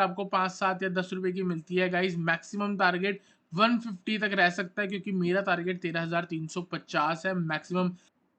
आपको 5, 7 या 10 रुपए की मिलती है गाइस। मैक्सिमम टारगेट 150 तक रह सकता है, क्योंकि मेरा टारगेट 13,350 है maximum.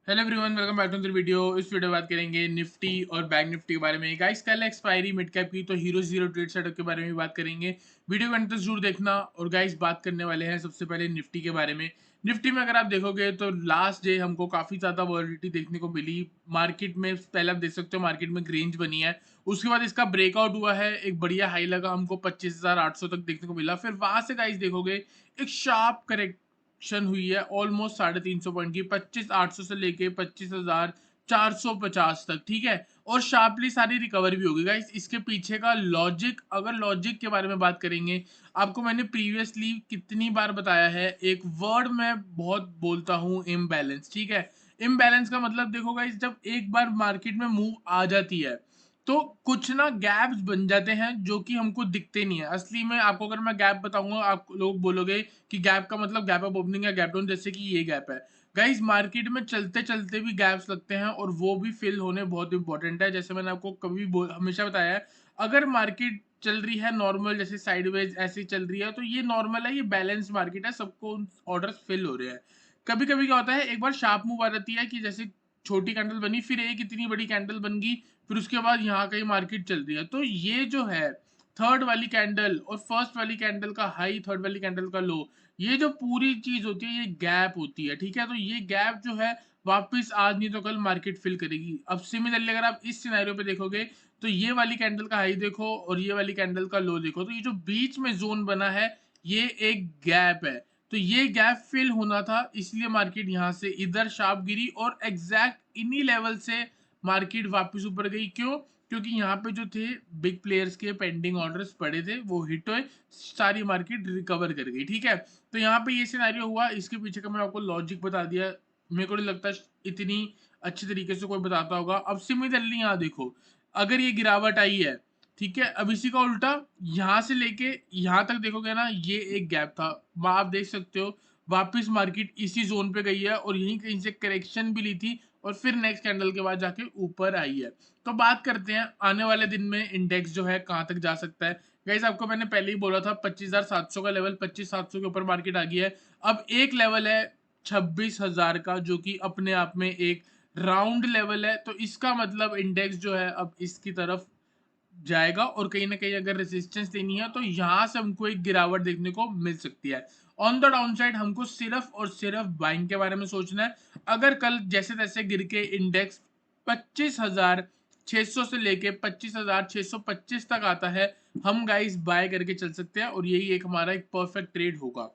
Hello everyone, welcome back to the video. इस वीडियो में बात करेंगे निफ्टी और बैंक निफ्टी के बारे में। गाइस कल एक्सपायरी मिड कैप की, तो हीरो जीरो ट्रेड सेटअप के बारे में बात करेंगे। वीडियो को अंत तक जरूर देखना। और गाइस बात करने वाले हैं सबसे पहले निफ्टी के बारे में। निफ्टी में अगर आप देखोगे तो लास्ट डे हमको काफी ज्यादा वॉलिडिटी देखने को मिली मार्केट में। पहले आप देख सकते हो मार्केट में एक रेंज बनी है, उसके बाद इसका ब्रेकआउट हुआ है, एक बढ़िया हाई लगा हमको 25,800 तक देखने को मिला। फिर वहां से गाइस देखोगे एक शार्प करेक्शन हुई है ऑलमोस्ट 350 पॉइंट की, 25,800 से लेके 25,450 तक, ठीक है। और शार्पली सारी रिकवर भी होगी गाइस। इसके पीछे का लॉजिक, अगर लॉजिक के बारे में बात करेंगे, आपको मैंने प्रीवियसली कितनी बार बताया है, एक वर्ड मैं बहुत बोलता हूँ, इम्बैलेंस, ठीक है। इम्बैलेंस का मतलब देखो गाइस, जब एक बार मार्केट में मूव आ जाती है तो कुछ ना गैप्स बन जाते हैं जो कि हमको दिखते नहीं है। असली में आपको अगर मैं गैप बताऊंगा, आप लोग बोलोगे कि गैप का मतलब गैप अप ओपनिंग या गैप डाउन, जैसे कि ये गैप है। गाइस मार्केट में चलते चलते भी गैप्स लगते हैं, और वो भी फिल होने बहुत इंपॉर्टेंट है। जैसे मैंने आपको हमेशा बताया है, अगर मार्केट चल रही है नॉर्मल, जैसे साइडवेज ऐसी चल रही है, तो ये नॉर्मल है, ये बैलेंस मार्केट है, सबको ऑर्डर्स फिल हो रहे हैं। कभी कभी क्या होता है, एक बार शार्प मूव आ जाती है कि जैसे छोटी कैंडल बनी, फिर एक इतनी बड़ी कैंडल बन गई, फिर उसके बाद यहाँ कहीं मार्केट चल रही है। तो ये जो है थर्ड वाली कैंडल और फर्स्ट वाली कैंडल का हाई, थर्ड वाली कैंडल का लो, ये जो पूरी चीज होती है, ये गैप होती है, ठीक है। तो ये गैप जो है वापस आज नहीं तो कल मार्केट फिल करेगी। अब सिमिलरली अगर आप इस सिनेरियो पे देखोगे, तो ये वाली कैंडल का हाई देखो और ये वाली कैंडल का लो देखो, तो ये जो बीच में जोन बना है, ये एक गैप है। तो ये गैप फिल होना था, इसलिए मार्केट यहां से इधर शार्प गिरी, और एग्जैक्ट इन्हीं लेवल से मार्केट वापस ऊपर गई। क्यों? क्योंकि यहाँ पे जो थे बिग प्लेयर्स के पेंडिंग ऑर्डर्स पड़े थे, वो हिट हुए, सारी मार्केट रिकवर कर गई, ठीक है। तो यहाँ पे ये सिनेरियो हुआ, इसके पीछे का मैं आपको लॉजिक बता दिया। मेरे को नहीं लगता इतनी अच्छी तरीके से कोई बताता होगा। अब सिमिलरली यहाँ देखो, अगर ये गिरावट आई है, ठीक है, अब इसी का उल्टा यहाँ से लेके यहाँ तक देखोगे ना, ये एक गैप था, वहां आप देख सकते हो वापिस मार्केट इसी जोन पे गई है, और यहीं कहीं से करेक्शन भी ली थी, और फिर नेक्स्ट कैंडल के बाद जाके ऊपर आई है। तो बात करते हैं आने वाले दिन में इंडेक्स जो है कहां तक जा सकता है। गाइस आपको मैंने पहले ही बोला था 25,700 का लेवल, 25,700 के ऊपर मार्केट आ गया है। अब एक लेवल है 26,000 का, जो कि अपने आप में एक राउंड लेवल है। तो इसका मतलब इंडेक्स जो है अब इसकी तरफ जाएगा, और कहीं ना कहीं अगर रेजिस्टेंस देनी है तो यहां से हमको एक गिरावट देखने को मिल सकती है। ऑन द डाउन साइड हमको सिर्फ और सिर्फ बाइंग के बारे में सोचना है। अगर कल जैसे तैसे गिर के इंडेक्स 25,600 से लेके 25,625 तक आता है, हम गाइस बाय करके चल सकते हैं, और यही एक हमारा एक परफेक्ट ट्रेड होगा।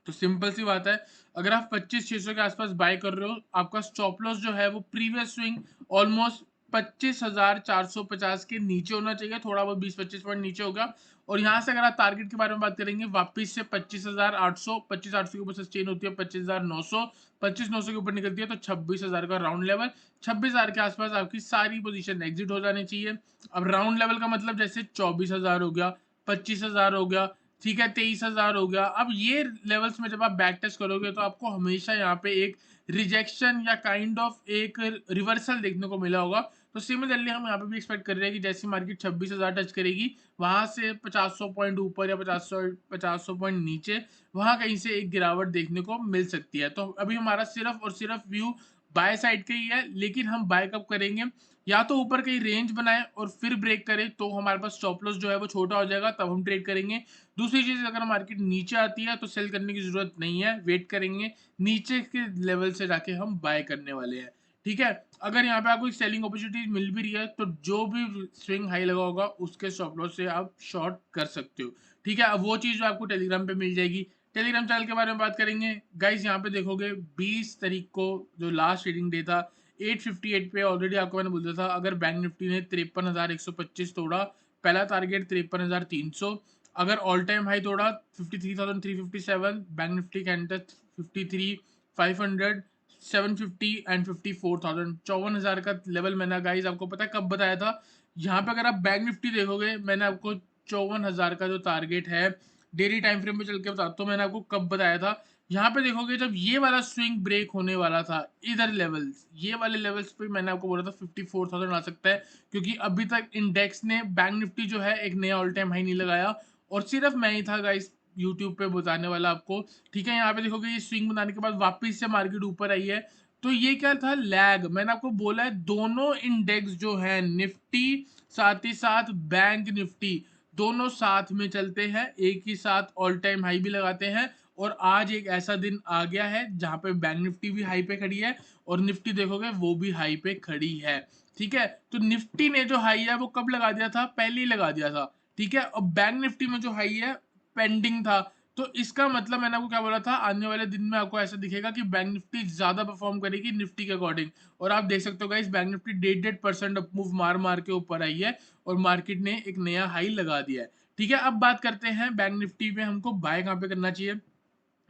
तो सिंपल सी बात है, अगर आप 25,600 के आसपास बाय कर रहे हो, आपका स्टॉप लॉस जो है वो प्रीवियस स्विंग ऑलमोस्ट 25,450 के नीचे होना चाहिए, थोड़ा बहुत 20-25 पॉइंट नीचे होगा। और यहाँ से अगर आप टारगेट के बारे में बात करेंगे, वापस से 25,800, 25,800 के ऊपर सस्टेन होती है 25,900, 25,900 के ऊपर निकलती है तो 26,000 का राउंड लेवल, 26,000 के आसपास आपकी सारी पोजीशन एग्जिट हो जानी चाहिए। अब राउंड लेवल का मतलब जैसे 24,000 हो गया, 25,000 हो गया, ठीक है, 23,000 हो गया। अब ये लेवल्स में जब आप बैक टेस्ट करोगे, तो आपको हमेशा यहाँ पे एक रिजेक्शन या काइंड ऑफ एक रिवर्सल देखने को मिला होगा। तो सिमिलरली हम यहाँ पे भी एक्सपेक्ट कर रहे हैं कि जैसी मार्केट 26,000 टच करेगी, वहां से 50 पॉइंट ऊपर या 50 पॉइंट नीचे, वहां कहीं से एक गिरावट देखने को मिल सकती है। तो अभी हमारा सिर्फ और सिर्फ व्यू बाय साइड का ही है, लेकिन हम बाय कब करेंगे, या तो ऊपर कहीं रेंज बनाए और फिर ब्रेक करे, तो हमारे पास स्टॉप लॉस जो है वो छोटा हो जाएगा, तब हम ट्रेड करेंगे। दूसरी चीज, अगर मार्केट नीचे आती है तो सेल करने की जरूरत नहीं है, वेट करेंगे, नीचे के लेवल से जाके हम बाय करने वाले हैं, ठीक है। अगर यहाँ पे आपको सेलिंग अपॉर्चुनिटी मिल भी रही है, तो जो भी स्विंग हाई लगा होगा उसके स्टॉप लॉस से आप शॉर्ट कर सकते हो, ठीक है। अब वो चीज जो आपको टेलीग्राम पे मिल जाएगी। टेलीग्राम चैनल के बारे में बात करेंगे, गाइस यहाँ पे देखोगे 20 तारीख को जो लास्ट ट्रेडिंग डे था, 858 पे ऑलरेडी आपको मैंने बोल दिया था, अगर बैंक निफ्टी ने 53,125 तोड़ा, पहला टारगेट 53,300, अगर ऑल टाइम हाई तोड़ा 53,357, बैंक निफ्टी कैंटर 53,500, 750 एंड 54,000, 54,000 का लेवल मैंने गाइस आपको पता है कब बताया था। यहाँ पे अगर आप बैंक निफ्टी देखोगे, मैंने आपको 54,000 का जो टारगेट है डेली टाइम फ्रेम पे चल के बताता हूँ, मैंने आपको कब बताया था, यहाँ पे देखोगे जब ये वाला स्विंग ब्रेक होने वाला था, इधर लेवल्स, ये वाले लेवल्स पे मैंने आपको बोला था 54,000 आ सकता है, क्योंकि अभी तक इंडेक्स ने, बैंक निफ्टी जो है, एक नया ऑल टाइम हाई नहीं लगाया, और सिर्फ मैं ही था गाइस यूट्यूब पे बताने वाला आपको। ठीक है, यहाँ पे देखोगे ये स्विंग बनाने के बाद वापस से मार्केट ऊपर आई है, तो ये क्या था, लैग। मैंने आपको बोला है दोनों इंडेक्स जो है, निफ्टी साथ ही साथ बैंक निफ्टी, दोनों साथ में चलते हैं, एक ही साथ ऑल टाइम हाई भी लगाते हैं। और आज एक ऐसा दिन आ गया है जहां पे बैंक निफ्टी भी हाई पे खड़ी है, और निफ्टी देखोगे वो भी हाई पे खड़ी है। ठीक है, तो निफ्टी ने जो हाई है वो कब लगा दिया था, पहले ही लगा दिया था। ठीक है, और बैंक निफ्टी में जो हाई है पेंडिंग था। तो इसका मतलब मैंने आपको क्या बोला था, आने वाले दिन में आपको ऐसा दिखेगा कि बैंक निफ्टी ज्यादा परफॉर्म करेगी निफ्टी के अकॉर्डिंग। और आप देख सकते हो guys, bank Nifty 1.5% up move मार मार के ऊपर आई है, और मार्केट ने एक नया हाई लगा दिया है। ठीक है, अब बात करते हैं बैंक निफ्टी में हमको बाय कहाँ पे करना चाहिए।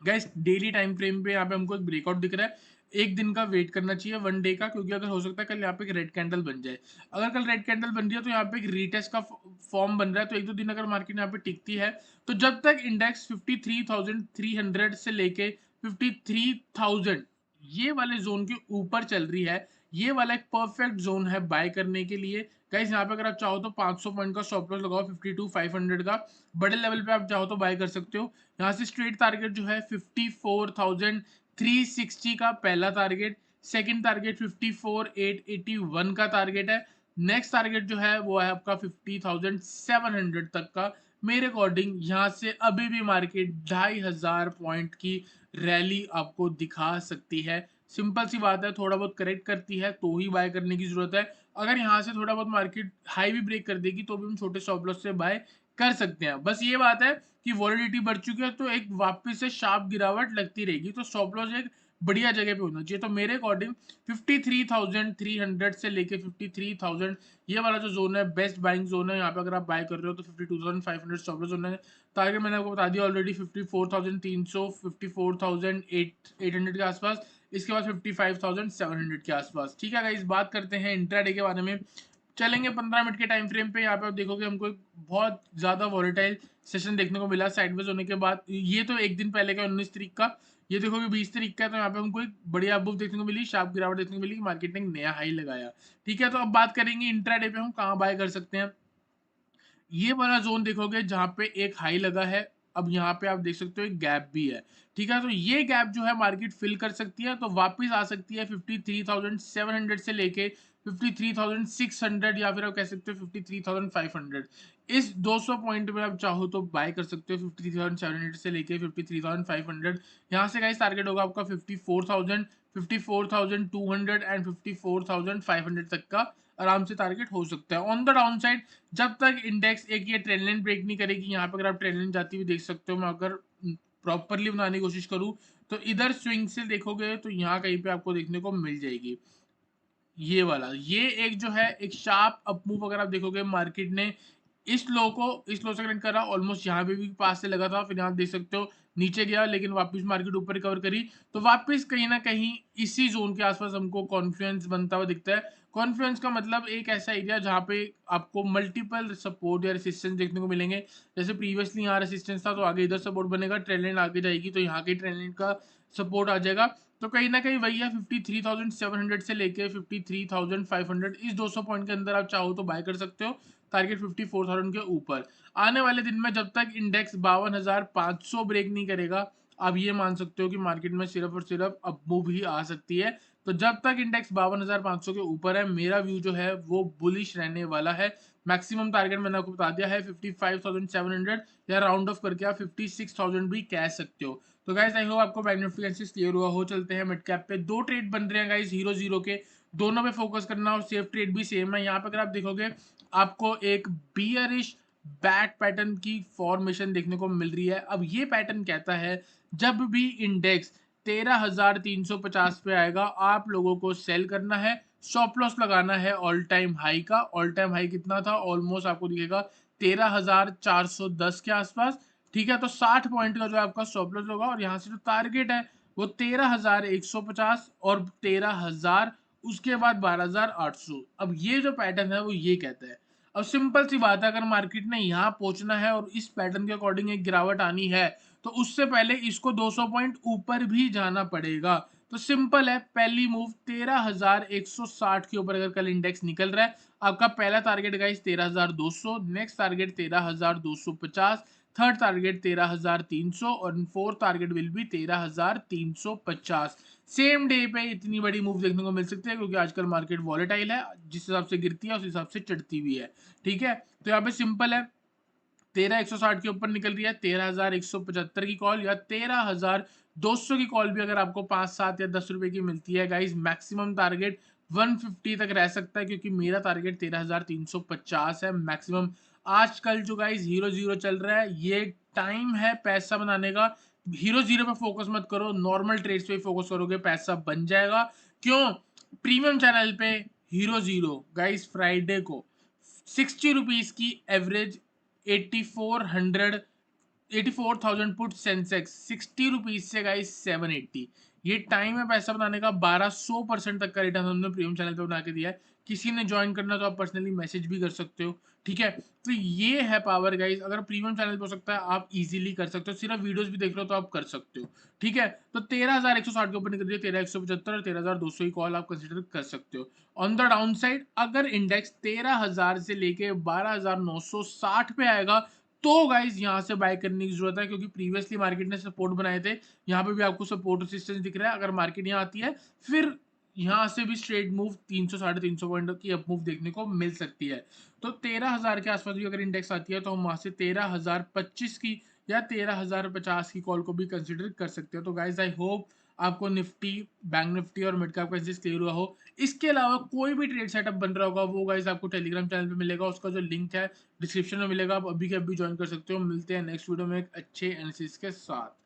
गाइस डेली टाइम फ्रेम पे यहाँ पे हमको एक ब्रेकआउट दिख रहा है, एक दिन का वेट करना चाहिए, वन डे का, क्योंकि अगर हो सकता है कल यहाँ पे एक रेड कैंडल बन जाए। अगर कल रेड कैंडल बन रही है तो यहाँ पे एक रीटेस्ट का फॉर्म बन रहा है, तो एक दो दिन अगर मार्केट यहाँ पे टिकती है, तो जब तक इंडेक्स 53,300 से लेके 53,000 ये वाले जोन के ऊपर चल रही है, ये वाला एक परफेक्ट जोन है बाय करने के लिए। गाइस यहाँ पे अगर आप चाहो तो 500 पॉइंट का स्टॉप लॉस लगाओ, 52,500 का, बड़े लेवल पे आप चाहो तो बाय कर सकते हो। यहाँ से स्ट्रेट टारगेट जो है 54,360 का पहला टारगेट, सेकंड टारगेट 54,881 का टारगेट है, नेक्स्ट टारगेट जो है वो है आपका 50,700 तक का। मेरे अकॉर्डिंग यहाँ से अभी भी मार्केट 2,500 पॉइंट की रैली आपको दिखा सकती है। सिंपल सी बात है, थोड़ा बहुत करेक्ट करती है तो ही बाय करने की जरूरत है। अगर यहाँ से थोड़ा बहुत मार्केट हाई भी ब्रेक कर देगी तो भी हम छोटे स्टॉप लॉस से बाय कर सकते हैं। बस ये बात है कि वॉलिडिटी बढ़ चुकी है, तो एक वापस से शार्प गिरावट लगती रहेगी, तो स्टॉप लॉस एक बढ़िया जगह पे होना चाहिए। तो मेरे अकॉर्डिंग 53,300 से लेके 53,000 ये वाला जो जोन है बेस्ट बाइंग जोन है। यहाँ पे अगर आप बाय कर रहे हो तो 52,500 स्टॉप लॉस जोन है। टारगेट मैंने आपको बता दिया ऑलरेडी, 54,300, 54,800 के आसपास, इसके बाद 55,700 के आसपास। ठीक है गाइस, बात करते हैं इंट्राडे के बारे में। चलेंगे 15 मिनट के टाइम फ्रेम पे। यहाँ पे आप देखोगे हमको एक बहुत ज्यादा वॉलेटाइल सेशन देखने को मिला साइडवेज होने के बाद। ये तो एक दिन पहले का 19 तारीख का, ये देखोगे 20 तारीख का है, तो यहाँ पे हमको एक बढ़िया बुक देखने को मिली, शार्प गिरावट देखने को मिली, मार्केट ने नया हाई लगाया। ठीक है, तो अब बात करेंगे इंट्राडे पे हम कहाँ बाय कर सकते हैं। ये वाला जोन देखोगे जहां पे एक हाई लगा है, अब यहाँ पे आप देख सकते हो एक गैप भी है। ठीक है, तो ये गैप जो है मार्केट फिल कर सकती है, तो वापस आ सकती है 53,700 से लेके 53,600, या फिर आप कह सकते हो 53,500। इस 200 पॉइंट में आप चाहो तो बाय कर सकते हो 53,700 से लेके 53,500। यहाँ से गाइस टारगेट होगा आपका 54,000, 54,200 एंड 54,500 तक का आराम से टारगेट हो सकता है। ऑन द डाउन साइड, जब तक इंडेक्स एक ये ट्रेंड लाइन ब्रेक नहीं करेगी, यहाँ पे अगर आप ट्रेंड लाइन जाती हुई देख सकते हो, मैं अगर प्रॉपरली बनाने की कोशिश करूँ तो इधर स्विंग से देखोगे तो यहाँ कहीं पे आपको देखने को मिल जाएगी ये वाला, ये एक जो है एक शार्प अप मूव अगर आप देखोगे मार्केट ने इस लो से कनेक्ट करा, ऑलमोस्ट यहाँ पे भी पास से लगा था, फिर यहाँ देख सकते हो नीचे गया, लेकिन वापस मार्केट ऊपर रिकवर करी, तो वापस कहीं ना कहीं इसी जोन के आसपास हमको कॉन्फ्लुएंस बनता हुआ दिखता है। कॉन्फ्लुएंस का मतलब एक ऐसा एरिया जहाँ पे आपको मल्टीपल सपोर्ट या रेसिस्टेंस देखने को मिलेंगे। जैसे प्रीवियसली यहाँ रेसिस्टेंस था, तो आगे इधर सपोर्ट बनेगा, ट्रेंड लाइन आगे जाएगी तो यहाँ के ट्रेंड लाइन का सपोर्ट आ जाएगा। तो कहीं ना कहीं वही है, 53,700 से लेके 53,500, इस 200 पॉइंट के अंदर आप चाहो तो बाय कर सकते हो, टारगेट 54,000 के ऊपर। आने वाले दिन में जब तक इंडेक्स 52,500 ब्रेक नहीं करेगा, आप ये मान सकते हो कि मार्केट में सिर्फ और सिर्फ अप मूव ही आ सकती है। तो जब तक इंडेक्स 52,500 के ऊपर है, मेरा व्यू जो है वो बुलिश रहने वाला है। मैक्सिमम टारगेट मैंने आपको बता दिया है 55,700, या राउंड ऑफ करके आप 56,000 भी कह सकते हो। तो गाइस आई होप आपको मैग्निफिकेंस क्लियर हुआ हो। चलते हैं मिड कैप पे, दो ट्रेड बन रहे हैं गाइस, 0-0 के, दोनों पे फोकस करना, और सेफ ट्रेड भी सेम है। यहाँ पे अगर आप देखोगे आपको एक बियरिश बैक पैटर्न की फॉर्मेशन देखने को मिल रही है। अब ये पैटर्न कहता है जब भी इंडेक्स 13,350 पे आएगा, आप लोगों को सेल करना है, स्टॉप लॉस लगाना है ऑल टाइम हाई का। ऑल टाइम हाई कितना था, ऑलमोस्ट आपको दिखेगा 13,410 के आसपास। ठीक है, तो 60 पॉइंट का जो आपका स्टॉप लॉस होगा, और यहाँ से जो टारगेट है वो 13,150 और 13,000, उसके बाद 12,800। अब ये जो पैटर्न है वो ये कहता है अब सिंपल सी बात है, अगर मार्केट ने यहाँ पहुंचना है और इस पैटर्न के अकॉर्डिंग एक गिरावट आनी है, तो उससे पहले इसको 200 पॉइंट ऊपर भी जाना पड़ेगा। तो सिंपल है, पहली मूव 13,160 के ऊपर अगर कल इंडेक्स निकल रहा है, आपका पहला target guys 13,200, next target 13,250, third target 13,300 और fourth target will be 13,350। Same day पे इतनी बड़ी मूव देखने को मिल सकती है, क्योंकि आजकल मार्केट वॉलेटाइल है, जिस हिसाब से गिरती है उस हिसाब से चढ़ती भी है। ठीक है, तो यहाँ पे सिंपल है, 13,160 के ऊपर निकल रही है, 13,175 की कॉल या 13,200 की कॉल भी अगर आपको 5, 7 या 10 रुपए की मिलती है गाइस, मैक्सिमम टारगेट 150 तक रह सकता है, क्योंकि मेरा टारगेट 13,350 है मैक्सिमम। आजकल जो गाइस हीरो जीरो चल रहा है, ये टाइम है पैसा बनाने का। हीरो जीरो पे फोकस मत करो, नॉर्मल ट्रेड्स पे फोकस करोगे, पैसा बन जाएगा। क्यों? प्रीमियम चैनल पे हीरो जीरो गाइस फ्राइडे को 60 रुपीज की एवरेज 8400 84,000 पुट सेंसेक्स 60 रुपीज से गाइस 780। ये टाइम है पैसा बनाने का। 1200% तक का रिटर्न हमने प्रीमियम चैनल पे बना के दिया है। किसी ने ज्वाइन करना तो आप पर्सनली मैसेज भी कर सकते हो। ठीक है, तो ये है पावर गाइस। अगर प्रीमियम चैनल पे हो सकता है, आप इजीली कर सकते हो। सिर्फ वीडियोस भी देख रहे हो तो आप कर सकते हो। ठीक है, तो 13,160 के ऊपर निकल रही है, 13,175 और 13,200 की कॉल आप कंसिडर कर सकते हो। ऑन द डाउन साइड, अगर इंडेक्स 13,000 से लेके 12,960 पे आएगा, तो गाइस यहाँ से बाय करने की जरूरत है, क्योंकि प्रीवियसली मार्केट ने सपोर्ट बनाए थे। यहाँ पे भी आपको सपोर्ट रेजिस्टेंस दिख रहा है। अगर मार्केट यहाँ आती है, फिर यहाँ से भी स्ट्रेट मूव 300 साढ़े 300 पॉइंट की अप मूव देखने को मिल सकती है। तो 13,000 के आसपास भी अगर इंडेक्स आती है, तो हम वहां से 13,025 की या 13,050 की कॉल को भी कंसिडर कर सकते हैं। तो गाइस आई होप आपको निफ्टी, बैंक निफ्टी और मिड कैप का क्लियर हुआ हो। इसके अलावा कोई भी ट्रेड सेटअप बन रहा होगा, वो गाइस आपको टेलीग्राम चैनल पे मिलेगा। उसका जो लिंक है डिस्क्रिप्शन में मिलेगा, आप अभी के अभी ज्वाइन कर सकते हो। मिलते हैं नेक्स्ट वीडियो में एक अच्छे एनालिसिस के साथ।